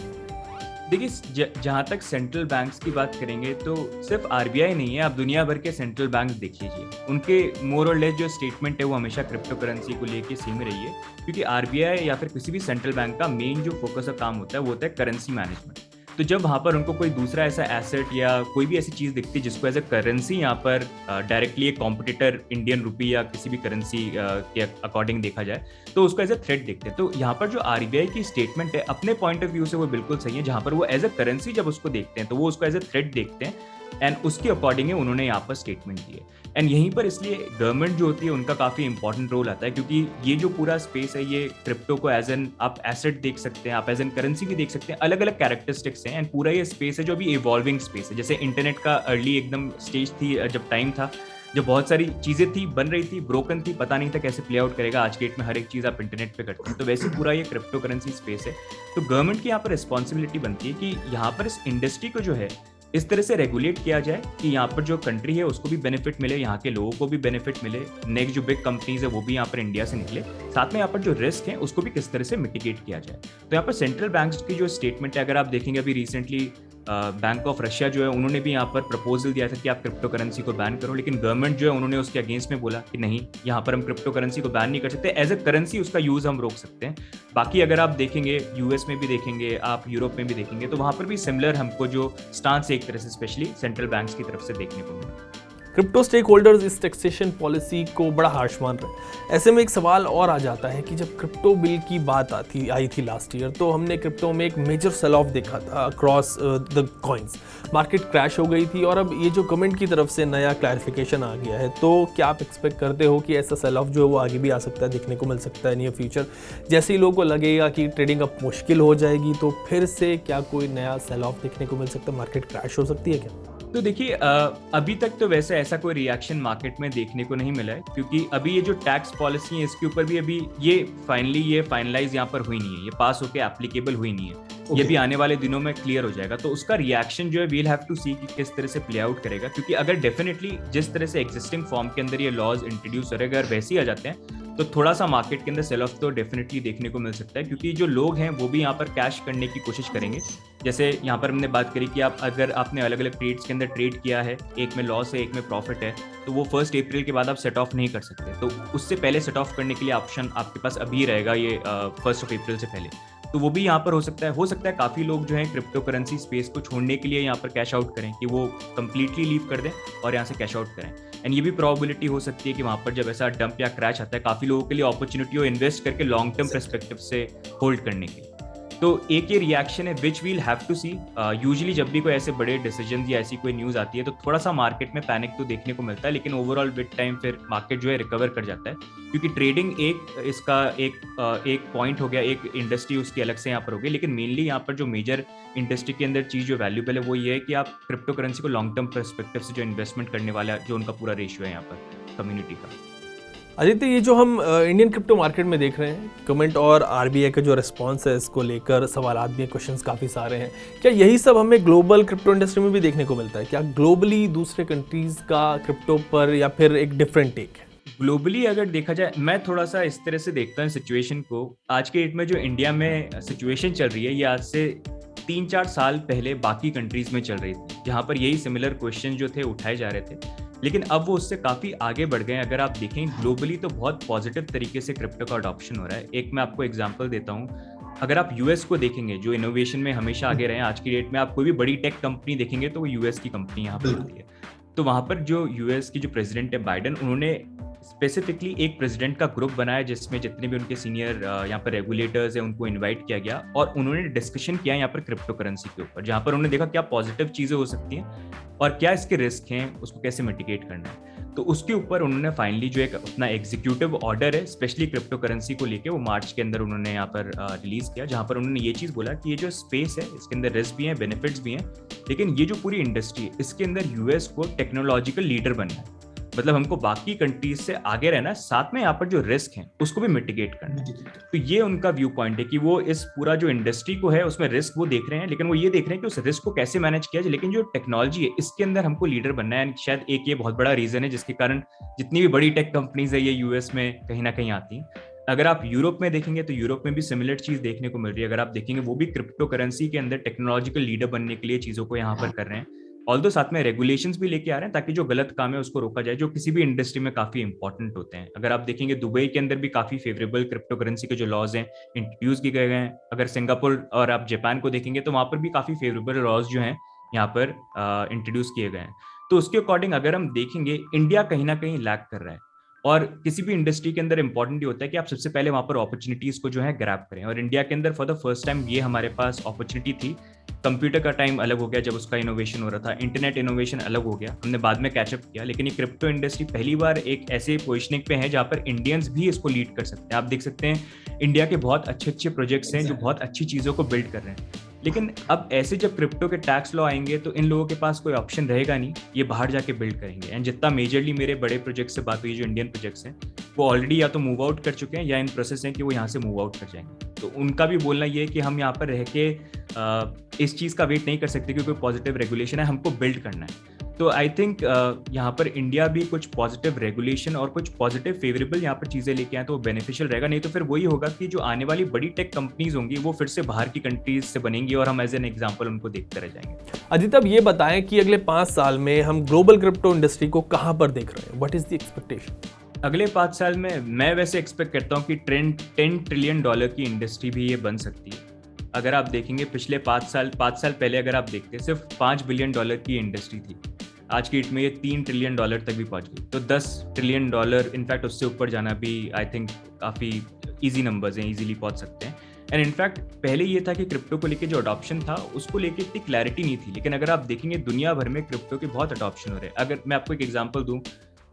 देखिए, जहाँ तक सेंट्रल बैंक्स की बात करेंगे तो सिर्फ आरबीआई नहीं है, आप दुनिया भर के सेंट्रल बैंक्स देख लीजिए, उनके मोर और लेस जो स्टेटमेंट है वो हमेशा क्रिप्टो करेंसी को लेके सेम रही है। क्योंकि आरबीआई या फिर किसी भी सेंट्रल बैंक का मेन जो फोकस का काम होता है वो होता है करेंसी मैनेजमेंट। तो जब वहाँ पर उनको कोई दूसरा ऐसा एसेट या कोई भी ऐसी चीज़ दिखती है जिसको एज ए करेंसी यहाँ पर डायरेक्टली एक कॉम्पिटिटर इंडियन रुपी या किसी भी करेंसी के अकॉर्डिंग देखा जाए तो उसको एज ए थ्रेट देखते हैं। तो यहाँ पर जो आरबीआई की स्टेटमेंट है अपने पॉइंट ऑफ व्यू से वो बिल्कुल सही है, जहाँ पर वो एज ए करेंसी जब उसको देखते हैं तो वो उसको एज ए थ्रेट देखते हैं एंड उसके अकॉर्डिंग उन्होंने यहाँ पर स्टेटमेंट दिए। एंड यहीं पर इसलिए गवर्नमेंट जो होती है उनका काफ़ी इंपॉर्टेंट रोल आता है, क्योंकि ये जो पूरा स्पेस है ये क्रिप्टो को एज एन आप एसेट देख सकते हैं, आप एज एन करेंसी भी देख सकते हैं, अलग अलग कैरेक्टरिस्टिक्स हैं। एंड पूरा ये स्पेस है जो अभी इवॉल्विंग स्पेस है। जैसे इंटरनेट का अर्ली एकदम स्टेज थी, जब टाइम था जब बहुत सारी चीज़ें थी, बन रही थी, ब्रोकन थी, पता नहीं था कैसे प्ले आउट करेगा। आज के डेट में हर एक चीज़ आप इंटरनेट पे करते हैं, तो वैसे पूरा ये क्रिप्टो करेंसी स्पेस है। तो गवर्नमेंट की यहाँ पर रिस्पॉन्सिबिलिटी बनती है कि यहाँ पर इस इंडस्ट्री को जो है इस तरह से रेगुलेट किया जाए कि यहाँ पर जो कंट्री है उसको भी बेनिफिट मिले, यहाँ के लोगों को भी बेनिफिट मिले, नेक्स्ट जो बिग कंपनीज है वो भी यहाँ पर इंडिया से निकले, साथ में यहाँ पर जो रिस्क है उसको भी किस तरह से मिटिगेट किया जाए। तो यहाँ पर सेंट्रल बैंक्स की जो स्टेटमेंट है, अगर आप देखेंगे अभी रिसेंटली बैंक ऑफ रशिया जो है उन्होंने भी यहाँ पर प्रपोजल दिया था कि आप क्रिप्टो करेंसी को बैन करो, लेकिन गवर्नमेंट जो है उन्होंने उसके अगेंस्ट में बोला कि नहीं, यहाँ पर हम क्रिप्टो करेंसी को बैन नहीं कर सकते, एज ए करेंसी उसका यूज हम रोक सकते हैं। बाकी अगर आप देखेंगे यूएस में भी देखेंगे, आप यूरोप में भी देखेंगे, तो वहाँ पर भी सिमिलर हमको जो स्टांस एक तरह से स्पेशली सेंट्रल बैंक्स की तरफ से देखने को मिला। क्रिप्टो स्टेक होल्डर्स इस टैक्सेशन पॉलिसी को बड़ा हार्श मान रहे हैं। ऐसे में एक सवाल और आ जाता है कि जब क्रिप्टो बिल की बात आई थी लास्ट ईयर, तो हमने क्रिप्टो में एक मेजर सेल ऑफ देखा था across the coins. Market crash हो गई थी और अब ये जो गवर्नमेंट की तरफ से नया क्लैरिफिकेशन आ गया है, तो क्या आप एक्सपेक्ट करते हो कि ऐसा सेल ऑफ जो है वो आगे भी आ सकता है, देखने को मिल सकता है नियर फ्यूचर? जैसे ही लोगों को लगेगा कि ट्रेडिंग अब मुश्किल हो जाएगी, तो फिर से क्या कोई नया सेल ऑफ देखने को मिल सकता है, मार्केट क्रैश हो सकती है क्या? तो देखिए, अभी तक तो वैसे ऐसा कोई रिएक्शन मार्केट में देखने को नहीं मिला है, क्योंकि अभी ये जो टैक्स पॉलिसी है इसके ऊपर भी अभी ये फाइनलाइज यहाँ पर हुई नहीं है, ये पास होकर एप्लीकेबल हुई नहीं है। ये भी आने वाले दिनों में क्लियर हो जाएगा, तो उसका रिएक्शन जो है वील हैव टू सी कि किस तरह से प्ले आउट करेगा। क्योंकि अगर डेफिनेटली जिस तरह से एग्जिस्टिंग फॉर्म के अंदर ये लॉज इंट्रोड्यूस हो रहे, अगर वैसे ही आ जाते हैं तो थोड़ा सा मार्केट के अंदर सेल ऑफ तो डेफिनेटली देखने को मिल सकता है, क्योंकि जो लोग हैं वो भी यहाँ पर कैश करने की कोशिश करेंगे। जैसे यहाँ पर हमने बात करी कि अगर आपने अलग अलग ट्रेड्स के अंदर ट्रेड किया है, एक में लॉस है एक में प्रॉफिट है, तो वो 1 अप्रैल के बाद आप सेट ऑफ नहीं कर सकते। तो उससे पहले सेट ऑफ करने के लिए ऑप्शन आपके पास अभी रहेगा, ये 1 अप्रैल से पहले। तो वो भी यहाँ पर हो सकता है काफ़ी लोग जो है क्रिप्टो करेंसी स्पेस को छोड़ने के लिए यहाँ पर कैश आउट करें, कि वो कंप्लीटली लीव कर दें और यहाँ से कैश आउट करें। एंड ये भी प्रोबेबिलिटी हो सकती है कि वहाँ पर जब ऐसा डंप या क्रैश आता है, काफ़ी लोगों के लिए अपॉर्चुनिटी हो इन्वेस्ट करके लॉन्ग टर्म पर्सपेक्टिव से होल्ड करने की। तो एक ये रिएक्शन है which will have to see. Usually जब भी कोई ऐसे बड़े डिसीजन या ऐसी कोई न्यूज़ आती है तो थोड़ा सा मार्केट में पैनिक तो देखने को मिलता है, लेकिन ओवरऑल विद टाइम फिर मार्केट जो है रिकवर कर जाता है, क्योंकि ट्रेडिंग एक पॉइंट हो गया, एक इंडस्ट्री उसकी अलग से यहाँ पर हो गई। लेकिन मेनली यहाँ पर जो मेजर इंडस्ट्री के अंदर चीज़ जो वैल्यूबल है वो ये है कि आप क्रिप्टो करेंसी को लॉन्ग टर्म परस्पेक्टिव से जो इन्वेस्टमेंट करने वाला जो उनका पूरा रेशियो है यहाँ पर कम्युनिटी का। आदित्य, ये जो हम इंडियन क्रिप्टो मार्केट में देख रहे हैं, गवर्नमेंट और आरबीआई का जो रिस्पांस है इसको लेकर सवाल भी हैं, क्वेश्चंस काफ़ी सारे हैं, क्या यही सब हमें ग्लोबल क्रिप्टो इंडस्ट्री में भी देखने को मिलता है? क्या ग्लोबली दूसरे कंट्रीज़ का क्रिप्टो पर या फिर एक डिफरेंट टेक है? ग्लोबली अगर देखा जाए, मैं थोड़ा सा इस तरह से देखता हूँ सिचुएशन को। आज के डेट में जो इंडिया में सिचुएशन चल रही है, ये आज से 3-4 साल पहले बाकी कंट्रीज में चल रही थी, जहाँ पर यही सिमिलर क्वेश्चन जो थे उठाए जा रहे थे, लेकिन अब वो उससे काफ़ी आगे बढ़ गए हैं। अगर आप देखें ग्लोबली तो बहुत पॉजिटिव तरीके से क्रिप्टो का अडॉप्शन हो रहा है। एक मैं आपको एग्जांपल देता हूँ, अगर आप यूएस को देखेंगे जो इनोवेशन में हमेशा आगे रहे हैं, आज की डेट में आप कोई भी बड़ी टेक कंपनी देखेंगे तो वो यूएस की कंपनी यहाँ पर होती है। तो वहाँ पर जो यूएस की जो प्रेसिडेंट है बाइडेन, उन्होंने स्पेसिफिकली एक प्रेसिडेंट का ग्रुप बनाया जिसमें जितने भी उनके सीनियर यहाँ पर रेगुलेटर्स हैं उनको इनवाइट किया गया और उन्होंने डिस्कशन किया यहाँ पर क्रिप्टो करेंसी के ऊपर, जहाँ पर उन्होंने देखा क्या पॉजिटिव चीज़ें हो सकती हैं और क्या इसके रिस्क हैं, उसको कैसे मिटिगेट करना है। तो उसके ऊपर उन्होंने फाइनली जो एक अपना एग्जीक्यूटिव ऑर्डर है स्पेशली क्रिप्टो करेंसी को लेके, वो मार्च के अंदर उन्होंने यहाँ पर रिलीज किया, जहाँ पर उन्होंने ये चीज़ बोला कि ये जो स्पेस है इसके अंदर रिस्क भी हैं, बेनिफिट्स भी हैं, लेकिन ये जो पूरी इंडस्ट्री है इसके अंदर यूएस को टेक्नोलॉजिकल लीडर बनना है। मतलब हमको बाकी कंट्रीज से आगे रहना है, साथ में यहाँ पर जो रिस्क है उसको भी मिटिगेट करना है। तो ये उनका व्यू पॉइंट है कि वो इस पूरा जो इंडस्ट्री को है उसमें रिस्क वो देख रहे हैं, लेकिन वो ये देख रहे हैं कि उस रिस्क को कैसे मैनेज किया जाए, लेकिन जो टेक्नोलॉजी है इसके अंदर हमको लीडर बनना है। शायद एक ये बहुत बड़ा रीजन है जिसके कारण जितनी भी बड़ी टेक कंपनीज है ये यूएस में कहीं ना कहीं आती हैं। अगर आप यूरोप में देखेंगे तो यूरोप में भी सिमिलर चीज देखने को मिल रही है। अगर आप देखेंगे वो भी क्रिप्टो करेंसी के अंदर टेक्नोलॉजिकल लीडर बनने के लिए चीजों को यहाँ पर कर रहे हैं, ऑल्दो साथ में रेगुलेशंस भी लेके आ रहे हैं ताकि जो गलत काम है उसको रोका जाए, जो किसी भी इंडस्ट्री में काफी इंपॉर्टेंट होते हैं। अगर आप देखेंगे दुबई के अंदर भी काफी फेवरेबल क्रिप्टो करेंसी के जो लॉज हैं इंट्रोड्यूस किए गए हैं। अगर सिंगापुर और आप जापान को देखेंगे तो वहां पर भी काफी फेवरेबल लॉज जो हैं यहाँ पर इंट्रोड्यूस किए गए हैं। तो उसके अकॉर्डिंग अगर हम देखेंगे इंडिया कहीं ना कहीं लैग कर रहा है, और किसी भी इंडस्ट्री के अंदर इंपॉर्टेंट ये होता है कि आप सबसे पहले वहां पर अपॉर्चुनिटीज को जो है ग्रैब करें, और इंडिया के अंदर फॉर द फर्स्ट टाइम ये हमारे पास अपॉर्चुनिटी थी। कंप्यूटर का टाइम अलग हो गया जब उसका इनोवेशन हो रहा था, इंटरनेट इनोवेशन अलग हो गया, हमने बाद में कैचअप किया, लेकिन ये क्रिप्टो इंडस्ट्री पहली बार एक ऐसे पोजिशनिंग पे है जहाँ पर इंडियंस भी इसको लीड कर सकते हैं। आप देख सकते हैं इंडिया के बहुत अच्छे अच्छे प्रोजेक्ट्स हैं जो बहुत अच्छी चीज़ों को बिल्ड कर रहे हैं, लेकिन अब ऐसे जब क्रिप्टो के टैक्स लॉ आएंगे तो इन लोगों के पास कोई ऑप्शन रहेगा नहीं, ये बाहर जाके बिल्ड करेंगे। एंड जितना मेजरली मेरे बड़े प्रोजेक्ट से बात हुई जो इंडियन प्रोजेक्ट्स हैं वो ऑलरेडी या तो मूव आउट कर चुके हैं या इन प्रोसेस हैं कि वो यहाँ से मूव आउट कर जाएंगे। तो उनका भी बोलना ये है कि हम यहाँ पर रह के इस चीज़ का वेट नहीं कर सकते क्योंकि कोई पॉजिटिव रेगुलेशन है, हमको बिल्ड करना है। तो आई थिंक यहाँ पर इंडिया भी कुछ पॉजिटिव रेगुलेशन और कुछ पॉजिटिव फेवरेबल यहाँ पर चीज़ें लेके आए तो वो बेनिफिशियल रहेगा। नहीं तो फिर वही होगा कि जो आने वाली बड़ी टेक कंपनीज होंगी वो फिर से बाहर की कंट्रीज से बनेंगी और हम एज एन एग्जांपल उनको देखते रह जाएंगे। अदित्य, अब ये बताएं कि अगले 5 साल में हम ग्लोबल क्रिप्टो इंडस्ट्री को कहाँ पर देख रहे हैं? What is the expectation? अगले 5 साल में मैं वैसे एक्सपेक्ट करता हूँ कि $10 ट्रिलियन की इंडस्ट्री भी ये बन सकती है। अगर आप देखेंगे पिछले 5 साल पहले अगर आप देखते सिर्फ $5 बिलियन की इंडस्ट्री थी, आज की डेट में ये $3 ट्रिलियन तक भी पहुंच गई। तो $10 ट्रिलियन, इनफैक्ट उससे ऊपर जाना भी आई थिंक काफ़ी ईजी नंबर्स हैं, ईजिली पहुंच सकते हैं। एंड इनफैक्ट पहले ये था कि क्रिप्टो को लेके जो अडॉप्शन था उसको लेके इतनी क्लैरिटी नहीं थी, लेकिन अगर आप देखेंगे दुनिया भर में क्रिप्टो के बहुत अडॉप्शन हो रहे हैं। अगर मैं आपको एक एग्जांपल दूं,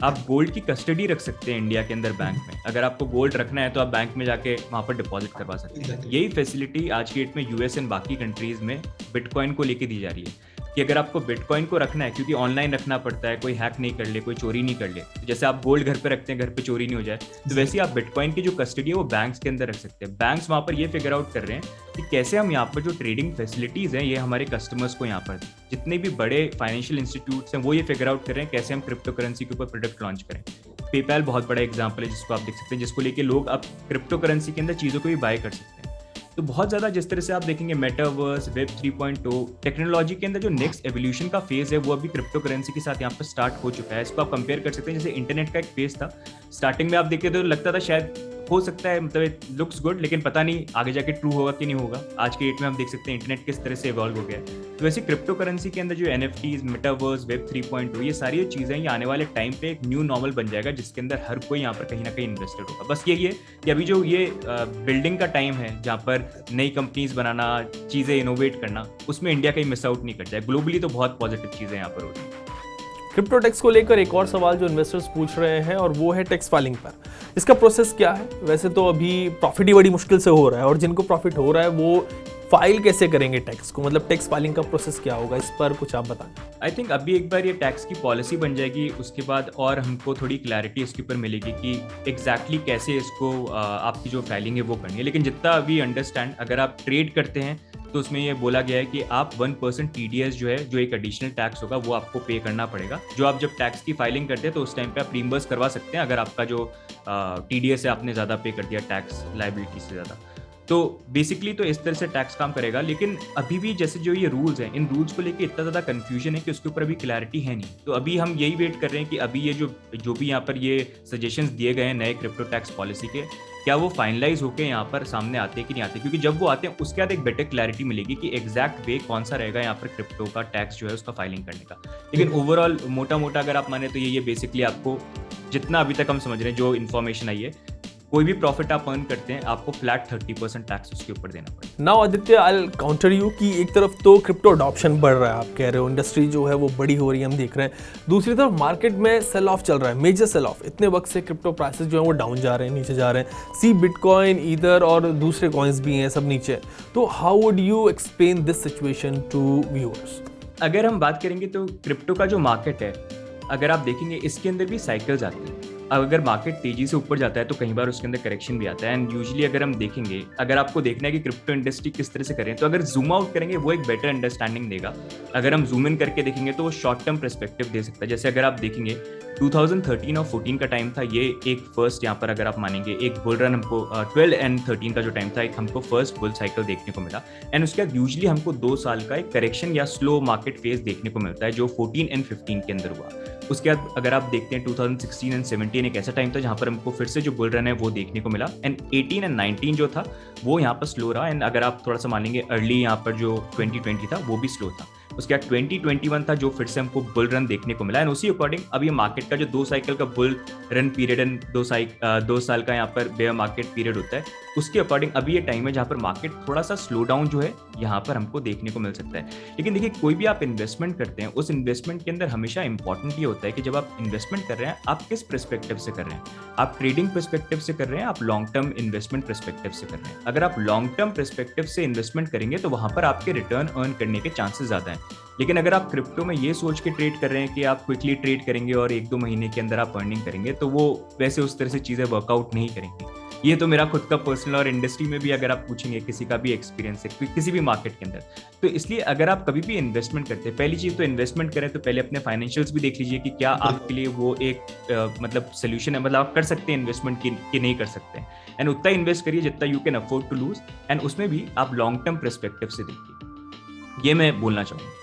आप गोल्ड की कस्टडी रख सकते हैं इंडिया के अंदर बैंक में। अगर आपको गोल्ड रखना है तो आप बैंक में जाके वहां पर डिपॉजिट करवा सकते हैं। यही फैसिलिटी आज की डेट में यूएस एंड बाकी कंट्रीज में बिटकॉइन को लेके दी जा रही है कि अगर आपको बिटकॉइन को रखना है, क्योंकि ऑनलाइन रखना पड़ता है, कोई हैक नहीं कर ले, कोई चोरी नहीं कर ले, तो जैसे आप गोल्ड घर पे रखते हैं घर पे चोरी नहीं हो जाए, तो वैसे ही आप बिटकॉइन की जो कस्टडी है वो बैंक्स के अंदर रख सकते हैं। बैंक्स वहां पर ये फिगर आउट कर रहे हैं कि कैसे हम यहाँ पर जो ट्रेडिंग फैसिलिटीज हैं ये हमारे कस्टमर्स को यहाँ पर, जितने भी बड़े फाइनेंशियल इंस्टीट्यूट्स हैं वो ये फिगर आउट कर रहे हैं कैसे हम क्रिप्टो करेंसी के ऊपर प्रोडक्ट लॉन्च करें। पेपैल बहुत बड़ा एग्जाम्पल है जिसको आप देख सकते हैं, जिसको लेके लोग अब क्रिप्टो करेंसी के अंदर चीज़ों को भी बाय कर सकते हैं। तो बहुत ज़्यादा जिस तरह से आप देखेंगे मेटावर्स, वेब 3.0 टेक्नोलॉजी के अंदर जो नेक्स्ट एवोल्यूशन का फेज है वो अभी क्रिप्टो करेंसी के साथ यहाँ पर स्टार्ट हो चुका है। इसको आप कंपेयर कर सकते हैं जैसे इंटरनेट का एक फेज था, स्टार्टिंग में आप देखते तो लगता था शायद हो सकता है, मतलब लुक्स गुड, लेकिन पता नहीं आगे जाके ट्रू होगा कि नहीं होगा। आज के डेट में हम देख सकते हैं इंटरनेट किस तरह से इवॉल्व हो गया है। तो वैसे क्रिप्टो करेंसी के अंदर जो NFTs, मेटावर्स, वेब 3.0 ये सारी चीज़ें ये आने वाले टाइम पे एक न्यू नॉर्मल बन जाएगा जिसके अंदर हर कोई यहाँ पर कहीं ना कहीं इन्वेस्टेड होगा। बस यही है कि अभी जो ये बिल्डिंग का टाइम है जहाँ पर नई कंपनीज बनाना, चीज़ें इनोवेट करना, उसमें इंडिया कहीं मिस आउट नहीं कर जाए। ग्लोबली तो बहुत पॉजिटिव चीज़ें यहाँ पर हो रही है। क्रिप्टो टैक्स को लेकर एक और सवाल जो इन्वेस्टर्स पूछ रहे हैं और वो है टैक्स फाइलिंग पर। इसका प्रोसेस क्या है? वैसे तो अभी प्रॉफिट ही बड़ी मुश्किल से हो रहा है और जिनको प्रॉफिट हो रहा है वो फाइल कैसे करेंगे टैक्स को, मतलब टैक्स फाइलिंग का प्रोसेस क्या होगा, इस पर कुछ आप बताएं। आई थिंक अभी एक बार ये टैक्स की पॉलिसी बन जाएगी, उसके बाद और हमको थोड़ी क्लैरिटी इसके ऊपर मिलेगी कि एग्जैक्टली कैसे इसको आपकी जो फाइलिंग है वो करनी है। लेकिन जितना अभी अंडरस्टैंड, अगर आप ट्रेड करते हैं तो उसमें ये बोला गया है कि आप 1% TDS जो है, जो एक एडिशनल टैक्स होगा वो आपको पे करना पड़ेगा। जो आप जब टैक्स की फाइलिंग करते हैं तो उस टाइम पे आप रिम्बर्स करवा सकते हैं अगर आपका जो TDS है आपने ज़्यादा पे कर दिया टैक्स लायबिलिटी से ज़्यादा। तो बेसिकली तो इस तरह से टैक्स काम करेगा। लेकिन अभी भी जैसे जो ये रूल्स हैं, इन रूल्स को लेके इतना ज़्यादा कन्फ्यूजन है कि उसके ऊपर अभी क्लैरिटी है नहीं। तो अभी हम यही वेट कर रहे हैं कि अभी ये जो भी यहाँ पर ये सजेशंस दिए गए हैं नए क्रिप्टो टैक्स पॉलिसी के, क्या वो फाइनलाइज होकर यहाँ पर सामने आते हैं कि नहीं आते। क्योंकि जब वो आते हैं उसके बाद एक बेटर क्लैरिटी मिलेगी कि एग्जैक्ट वे कौन सा रहेगा यहाँ पर क्रिप्टो का टैक्स जो है उसका फाइलिंग करने का। लेकिन ओवरऑल मोटा मोटा अगर आप माने तो ये बेसिकली आपको जितना अभी तक हम समझ रहे हैं, जो इन्फॉर्मेशन आई है, कोई भी प्रॉफिट आप अर्न करते हैं आपको फ्लैट 30% टैक्स उसके ऊपर देना पड़ेगा। Now Aditya, I will counter you कि एक तरफ तो क्रिप्टो अडॉप्शन बढ़ रहा है, आप कह रहे हो इंडस्ट्री जो है वो बड़ी हो रही है, हम देख रहे हैं। दूसरी तरफ मार्केट में सेल ऑफ चल रहा है, मेजर सेल ऑफ। इतने वक्त से क्रिप्टो प्राइसेस जो है वो डाउन जा रहे हैं, नीचे जा रहे हैं। सी बिटकॉइन, ईदर और दूसरे कॉइन्स भी हैं, सब नीचे। तो how would you explain this situation to viewers? अगर हम बात करेंगे तो क्रिप्टो का जो मार्केट है, अगर आप देखेंगे इसके अंदर भी साइकिल्स आती हैं। अब अगर मार्केट तेजी से ऊपर जाता है तो कई बार उसके अंदर करेक्शन भी आता है। एंड यूजुअली अगर हम देखेंगे, अगर आपको देखना है कि क्रिप्टो इंडस्ट्री किस तरह से करें, तो अगर जूम आउट करेंगे वो एक बेटर अंडरस्टैंडिंग देगा। अगर हम जूम इन करके देखेंगे तो वो शॉर्ट टर्म पर्सपेक्टिव दे सकता है। जैसे अगर आप देखेंगे 2013 और 14 का टाइम था, ये एक फर्स्ट यहाँ पर अगर आप मानेंगे एक बुल रन हमको 12 एंड 13 का जो टाइम था, एक हमको फर्स्ट बुल साइकिल देखने को मिला। एंड उसके बाद यूजुअली हमको 2 साल का एक करेक्शन या स्लो मार्केट फेज देखने को मिलता है, जो 14 एंड 15 के अंदर हुआ। उसके बाद अगर आप देखते हैं 2016 एंड 17 एक ऐसा टाइम था जहाँ पर हमको फिर से जो बुल रन है वो देखने को मिला। एंड 18 एंड 19 जो था वो यहाँ पर स्लो रहा। एंड अगर आप थोड़ा सा मानेंगे अर्ली यहाँ पर जो 2020 था वो भी स्लो था। उसके बाद 2021 था जो फिर से हमको बुल रन देखने को मिला। एंड उसी अकॉर्डिंग अब ये मार्केट का जो 2 साइकिल का बुल रन पीरियड एंड 2 साल का यहाँ पर बेयर मार्केट पीरियड होता है, उसके अकॉर्डिंग अभी ये टाइम है जहाँ पर मार्केट थोड़ा सा स्लो डाउन जो है यहाँ पर हमको देखने को मिल सकता है। लेकिन देखिए, कोई भी आप इन्वेस्टमेंट करते हैं, उस इन्वेस्टमेंट के अंदर हमेशा इंपॉर्टेंट ये होता है कि जब आप इन्वेस्टमेंट कर रहे हैं आप किस पर्सपेक्टिव से कर रहे हैं। आप ट्रेडिंग पर्सपेक्टिव से कर रहे हैं, आप लॉन्ग टर्म इन्वेस्टमेंट पर्सपेक्टिव से कर रहे हैं। अगर आप लॉन्ग टर्म पर्सपेक्टिव से इन्वेस्टमेंट करेंगे तो वहां पर आपके रिटर्न अर्न करने के चांसेस ज्यादा हैं। लेकिन अगर आप क्रिप्टो में ये सोच के ट्रेड कर रहे हैं कि आप क्विकली ट्रेड करेंगे और 1-2 महीने के अंदर आप अर्निंग करेंगे, तो वो वैसे उस तरह से चीजें वर्कआउट नहीं करेंगी। ये तो मेरा खुद का पर्सनल, और इंडस्ट्री में भी अगर आप पूछेंगे किसी का भी एक्सपीरियंस है किसी भी मार्केट के अंदर, तो इसलिए अगर आप कभी भी इन्वेस्टमेंट करते हैं, पहली चीज तो इन्वेस्टमेंट करें तो पहले अपने फाइनेंशियल्स भी देख लीजिए कि क्या आपके लिए वो एक मतलब सोल्यूशन है, मतलब आप कर सकते हैं इन्वेस्टमेंट की नहीं कर सकते हैं। एंड उतना इन्वेस्ट करिए जितना you can afford to lose. And उसमें भी आप लॉन्ग टर्म पर्सपेक्टिव से देखिए, ये मैं बोलना चाहूँगा।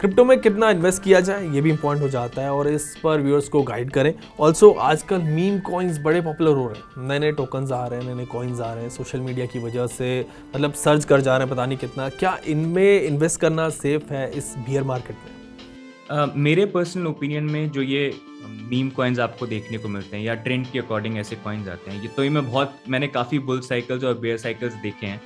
क्रिप्टो में कितना इन्वेस्ट किया जाए ये भी इंपॉर्टेंट हो जाता है, और इस पर व्यूअर्स को गाइड करें। ऑल्सो आजकल मीम कॉइन्स बड़े पॉपुलर हो रहे हैं, नए नए टोकन्स आ रहे हैं, नए नए कॉइन्स आ रहे हैं सोशल मीडिया की वजह से, मतलब सर्च कर जा रहे हैं पता नहीं कितना। क्या इनमें इन्वेस्ट करना सेफ है इस बियर मार्केट में? मेरे पर्सनल ओपिनियन में जो ये मीम कॉइन्स आपको देखने को मिलते हैं या ट्रेंड के अकॉर्डिंग ऐसे कॉइन्स आते हैं, ये तो मैंने काफ़ी बुल साइकिल्स और बेयर साइकिल्स देखे हैं।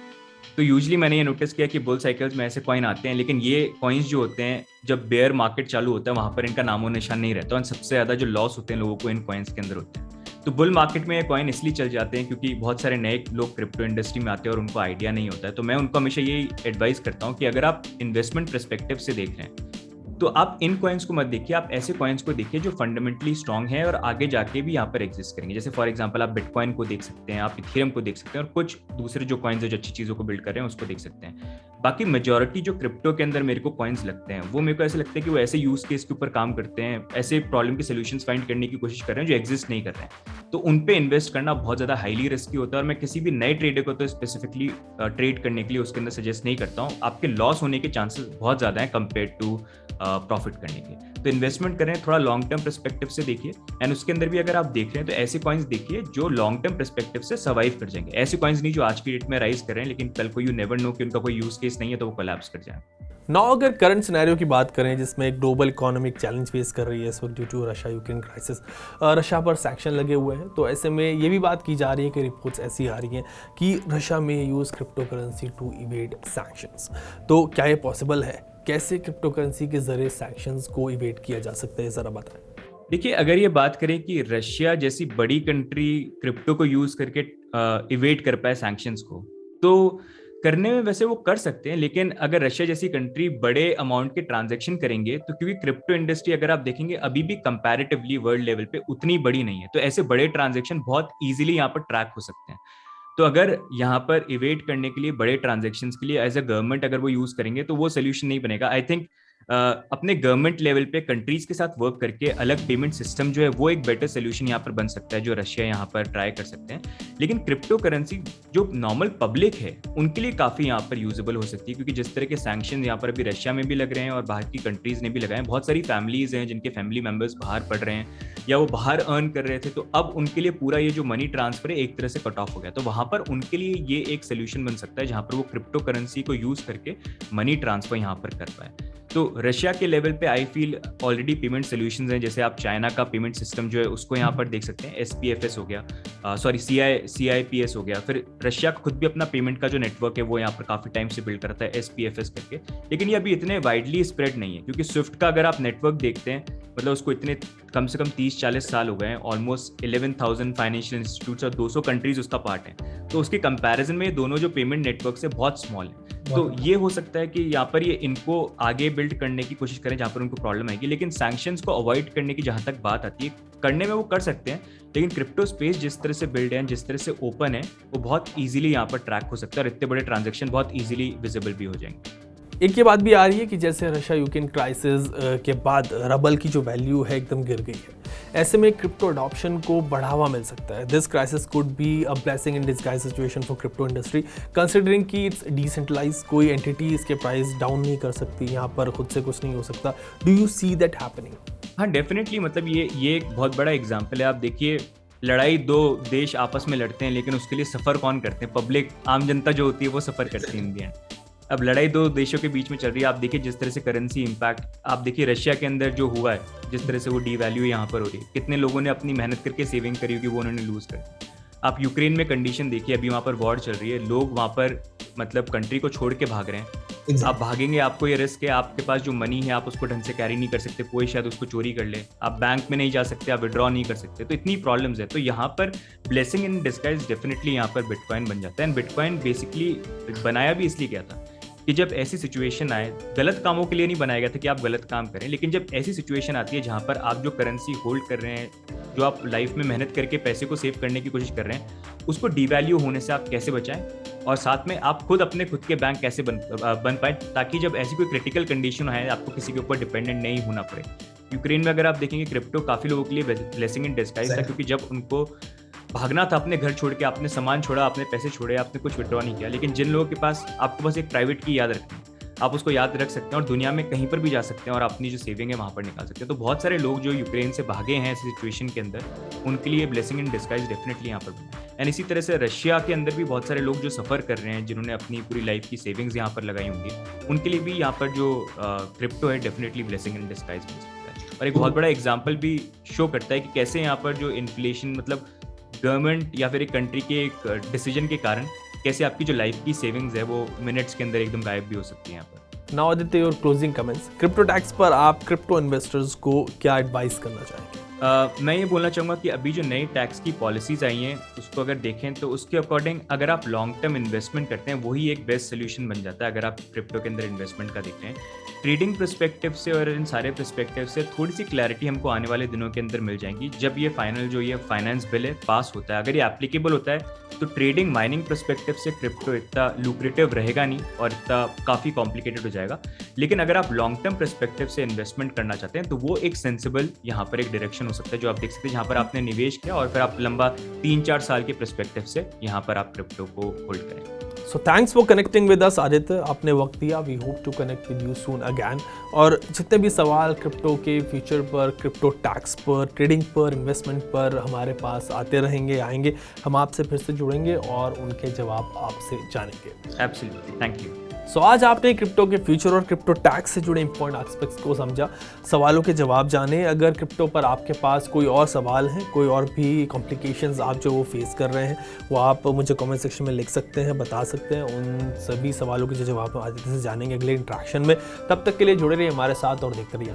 तो यूजली मैंने ये नोटिस किया कि बुल साइकिल्स में ऐसे कॉइन आते हैं, लेकिन ये कॉइन्स जो होते हैं जब बेयर मार्केट चालू होता है वहां पर इनका नामो निशान नहीं रहता, और सबसे ज़्यादा जो लॉस होते हैं लोगों को इन कॉइन्स के अंदर होते हैं। तो बुल मार्केट में ये कॉइन इसलिए चल जाते हैं क्योंकि बहुत सारे नए लोग क्रिप्टो इंडस्ट्री में आते हैं और उनको आइडिया नहीं होता है। तो मैं उनको हमेशा यही एडवाइस करता हूँ कि अगर आप इन्वेस्टमेंट परस्पेक्टिव से देख रहे हैं तो आप इन कॉइन्स को मत देखिए, आप ऐसे कॉइन्स को देखिए जो फंडामेंटली स्ट्रांग है और आगे जाके भी यहाँ पर एग्जिस्ट करेंगे। जैसे फॉर एग्जांपल आप बिटकॉइन को देख सकते हैं, आप इथेरियम को देख सकते हैं, और कुछ दूसरे जो कॉइन्स है जो अच्छी चीज़ों को बिल्ड कर रहे हैं उसको देख सकते हैं। बाकी मेजोरिटी जो क्रिप्टो के अंदर मेरे को कॉइन्स लगते हैं वो मेरे को ऐसे लगता है कि वो ऐसे यूज केस के ऊपर काम करते हैं, ऐसे प्रॉब्लम के सोल्यूशंस फाइंड करने की कोशिश कर रहे हैं जो एग्जिस्ट नहीं कर रहे हैं। तो उन पे इन्वेस्ट करना बहुत ज़्यादा हाईली रिस्की होता है, और मैं किसी भी नए ट्रेडर को तो स्पेसिफिकली ट्रेड करने के लिए उसके अंदर सजेस्ट नहीं करता हूँ। आपके लॉस होने के चांसेस बहुत ज़्यादा हैं कंपेयर टू प्रॉफिट करने के। तो इन्वेस्टमेंट करें थोड़ा लॉन्ग टर्म पर्सपेक्टिव से देखिए, एंड उसके अंदर भी अगर आप देख रहे हैं तो ऐसे कॉइन्स देखिए जो लॉन्ग टर्म पर्सपेक्टिव से सर्वाइव कर जाएंगे। ऐसे कॉइन्स नहीं जो आज की डेट में राइज कर रहे हैं लेकिन कल को यू नेवर नो कि उनका कोई यूज केस नहीं है तो वो कोलैप्स कर जाए। नाउ अगर करंट सिनेरियो की बात करें जिसमें एक ग्लोबल इकोनॉमिक चैलेंज फेस कर रही है इस वक्त due to Russia Ukraine crisis, Russia पर सैक्शन लगे हुए हैं, तो ऐसे में ये भी बात की जा रही है कि रिपोर्ट्स ऐसी आ रही हैं कि रशिया में use crypto currency to evade sanctions. तो क्या ये पॉसिबल है? कैसे क्रिप्टो करेंसी के जरिए सैक्शंस को इवेड किया जा सकता है, ज़रा बताएं। देखिए, अगर ये बात करें कि रशिया जैसी बड़ी कंट्री क्रिप्टो को यूज करके इवेट कर पाए सैंक्शंस को, तो करने में वैसे वो कर सकते हैं, लेकिन अगर रशिया जैसी कंट्री बड़े अमाउंट के ट्रांजैक्शन करेंगे तो क्योंकि क्रिप्टो इंडस्ट्री अगर आप देखेंगे अभी भी कंपैरेटिवली वर्ल्ड लेवल पे उतनी बड़ी नहीं है, तो ऐसे बड़े ट्रांजैक्शन बहुत इजीली यहाँ पर ट्रैक हो सकते हैं। तो अगर यहाँ पर इवेट करने के लिए बड़े ट्रांजैक्शंस के लिए एज अ गवर्नमेंट अगर वो यूज करेंगे तो वो सोल्यूशन नहीं बनेगा। आई थिंक अपने गवर्नमेंट लेवल पे कंट्रीज के साथ वर्क करके अलग पेमेंट सिस्टम जो है वो एक बेटर सोल्यूशन यहाँ पर बन सकता है जो रशिया यहाँ पर ट्राई कर सकते हैं। लेकिन क्रिप्टो करेंसी जो नॉर्मल पब्लिक है उनके लिए काफ़ी यहाँ पर यूजेबल हो सकती है, क्योंकि जिस तरह के सैंक्शन यहाँ पर अभी रशिया में भी लग रहे हैं और बाहर की कंट्रीज ने भी लगाए हैं, बहुत सारी फैमिलीज हैं जिनके फैमिली मेंबर्स बाहर पढ़ रहे हैं या वो बाहर अर्न कर रहे थे, तो अब उनके लिए पूरा ये जो मनी ट्रांसफर है एक तरह से कट ऑफ हो गया। तो वहां पर उनके लिए ये एक सोल्यूशन बन सकता है जहां पर वो क्रिप्टो करेंसी को यूज करके मनी ट्रांसफर यहाँ पर कर पाए। तो रशिया के लेवल पे I feel already payment solutions हैं, जैसे आप चाइना का पेमेंट सिस्टम जो है उसको यहाँ पर देख सकते हैं, SPFS हो गया, CIPS हो गया। फिर रशिया खुद भी अपना पेमेंट का जो नेटवर्क है वो यहाँ पर काफी टाइम से बिल्ड करता है SPFS करके, लेकिन ये अभी इतने वाइडली स्प्रेड नहीं है, क्योंकि स्विफ्ट का अगर आप नेटवर्क देखते हैं मतलब उसको इतने कम से कम 30-40 साल हो गए हैं, ऑलमोस्ट 11,000 फाइनेंशियल इंस्टीट्यूट्स और 200 कंट्रीज उसका पार्ट है। तो उसके कंपैरिजन में ये दोनों जो पेमेंट नेटवर्क से बहुत स्मॉल है। तो ये हो सकता है कि यहाँ पर ये इनको आगे बिल्ड करने की कोशिश करें जहाँ पर उनको प्रॉब्लम आएगी, लेकिन सैंक्शंस को अवॉइड करने की जहाँ तक बात आती है, करने में वो कर सकते हैं, लेकिन क्रिप्टो स्पेस जिस तरह से बिल्ड है, जिस तरह से ओपन है, वो बहुत इजीली यहाँ पर ट्रैक हो सकता है और इतने बड़े ट्रांजेक्शन बहुत इजीली विजिबल भी हो जाएंगे। एक ये बात भी आ रही है कि जैसे रशिया यूक्रेन क्राइसिस के बाद रबल की जो वैल्यू है एकदम गिर गई है, ऐसे में क्रिप्टो अडॉप्शन को बढ़ावा मिल सकता है। This crisis could be a blessing in disguise situation for crypto industry considering कि इट्स डिसेंट्रलाइज, कोई एंटिटी इसके प्राइस डाउन नहीं कर सकती, यहाँ पर खुद से कुछ नहीं हो सकता। Do you see that happening? हाँ, डेफिनेटली, मतलब ये एक बहुत बड़ा एग्जाम्पल है। आप देखिए, लड़ाई दो देश आपस में लड़ते हैं, लेकिन उसके लिए सफ़र कौन करते हैं? पब्लिक, आम जनता जो होती है वो सफ़र करती है इन दी एंड। अब लड़ाई दो देशों के बीच में चल रही है। आप देखिए जिस तरह से करेंसी इम्पैक्ट, आप देखिए रशिया के अंदर जो हुआ है, जिस तरह से वो डीवैल्यू यहाँ पर हो रही है, कितने लोगों ने अपनी मेहनत करके सेविंग करी होगी वो उन्होंने लूज कर। आप यूक्रेन में कंडीशन देखिए, अभी वहाँ पर वॉर चल रही है, लोग वहाँ पर मतलब कंट्री को छोड़ के भाग रहे हैं। आप भागेंगे, आपको ये रिस्क है, आपके पास जो मनी है आप उसको ढंग से कैरी नहीं कर सकते, कोई शायद उसको चोरी कर ले, आप बैंक में नहीं जा सकते, आप विड्रॉ नहीं कर सकते, तो इतनी प्रॉब्लम्स है। तो यहाँ पर ब्लेसिंग इन डिस्गाइज डेफिनेटली यहाँ पर बिटकॉइन बन जाता है। एंड बिटकॉइन बेसिकली बनाया भी इसलिए गया था कि जब ऐसी सिचुएशन आए, गलत कामों के लिए नहीं बनाया गया था कि आप गलत काम करें, लेकिन जब ऐसी सिचुएशन आती है जहाँ पर आप जो करेंसी होल्ड कर रहे हैं, जो आप लाइफ में मेहनत करके पैसे को सेव करने की कोशिश कर रहे हैं, उसको डिवैल्यू होने से आप कैसे बचाएं, और साथ में आप खुद के बैंक कैसे बन पाए, ताकि जब ऐसी कोई क्रिटिकल कंडीशन आए आपको किसी के ऊपर डिपेंडेंट नहीं होना पड़े। यूक्रेन में अगर आप देखेंगे, क्रिप्टो काफ़ी लोगों के लिए ब्लेसिंग इन डिस्गाइज था, क्योंकि जब उनको भागना था अपने घर छोड़ के, आपने सामान छोड़ा, आपने पैसे छोड़े, आपने कुछ विड्रॉ नहीं किया, लेकिन जिन लोगों के पास, आपको बस एक प्राइवेट की याद रखनी, आप उसको याद रख सकते हैं और दुनिया में कहीं पर भी जा सकते हैं और अपनी जो सेविंग है वहाँ पर निकाल सकते हैं। तो बहुत सारे लोग जो यूक्रेन से भागे हैं इस सिचुएशन के अंदर, उनके लिए ब्लेसिंग इन डिस्गाइज डेफिनेटली यहाँ पर। एंड इसी तरह से रशिया के अंदर भी बहुत सारे लोग जो सफ़र कर रहे हैं, जिन्होंने अपनी पूरी लाइफ की सेविंग्स यहाँ पर लगाई होंगी, उनके लिए भी यहाँ पर जो क्रिप्टो है डेफिनेटली ब्लेसिंग इन डिस्गाइज बन सकता है। और एक बहुत बड़ा एग्जाम्पल भी शो करता है कि कैसे यहाँ पर जो इन्फ्लेशन, मतलब गवर्नमेंट या फिर एक कंट्री के एक डिसीजन के कारण कैसे आपकी जो लाइफ की सेविंग्स है वो मिनट्स के अंदर एकदम गायब भी हो सकती है यहाँ पर। Now Aditya, your closing comments. Crypto tax पर आप क्रिप्टो इन्वेस्टर्स को क्या एडवाइस करना चाहेंगे? मैं ये बोलना चाहूँगा कि अभी जो नई टैक्स की पॉलिसीज़ आई हैं उसको अगर देखें तो उसके अकॉर्डिंग अगर आप लॉन्ग टर्म इन्वेस्टमेंट करते हैं वही एक बेस्ट सोल्यूशन बन जाता है। अगर आप क्रिप्टो के अंदर इन्वेस्टमेंट का देखते हैं ट्रेडिंग पर्सपेक्टिव से और इन सारे पर्सपेक्टिव से थोड़ी सी क्लैरिटी हमको आने वाले दिनों के अंदर मिल जाएगी जब ये फाइनल जो ये फाइनेंस बिल है पास होता है। अगर ये एप्लीकेबल होता है तो ट्रेडिंग माइनिंग पर्सपेक्टिव से क्रिप्टो इतना लुक्रेटिव रहेगा नहीं और इतना काफ़ी कॉम्प्लिकेटेड हो जाएगा। लेकिन अगर आप लॉन्ग टर्म पर्सपेक्टिव से इन्वेस्टमेंट करना चाहते हैं तो वो एक सेंसिबल यहाँ पर एक डायरेक्शन हो सकता है जो आप देख सकते हैं, जहाँ पर आपने निवेश किया और फिर आप लंबा 3-4 साल के पर्सपेक्टिव से यहाँ पर आप क्रिप्टो को होल्ड करें। So thanks for connecting with us Aditya, आपने वक्त दिया। We hope to connect with you soon again. और जितने भी सवाल क्रिप्टो के फ्यूचर पर, क्रिप्टो टैक्स पर, ट्रेडिंग पर, इन्वेस्टमेंट पर हमारे पास आते आएंगे, हम आपसे फिर से जुड़ेंगे और उनके जवाब आपसे जानेंगे। Absolutely, thank you. सो आज आपने क्रिप्टो के फ्यूचर और क्रिप्टो टैक्स से जुड़े इंपॉर्टेंट एस्पेक्ट्स को समझा, सवालों के जवाब जाने। अगर क्रिप्टो पर आपके पास कोई और सवाल हैं, कोई और भी कॉम्प्लिकेशंस आप जो वो फेस कर रहे हैं, वो आप मुझे कमेंट सेक्शन में लिख सकते हैं, बता सकते हैं। उन सभी सवालों के जो जवाब हम आदित्य से जानेंगे अगले इंटरेक्शन में। तब तक के लिए जुड़े रहिए हमारे साथ और देखते रहिए।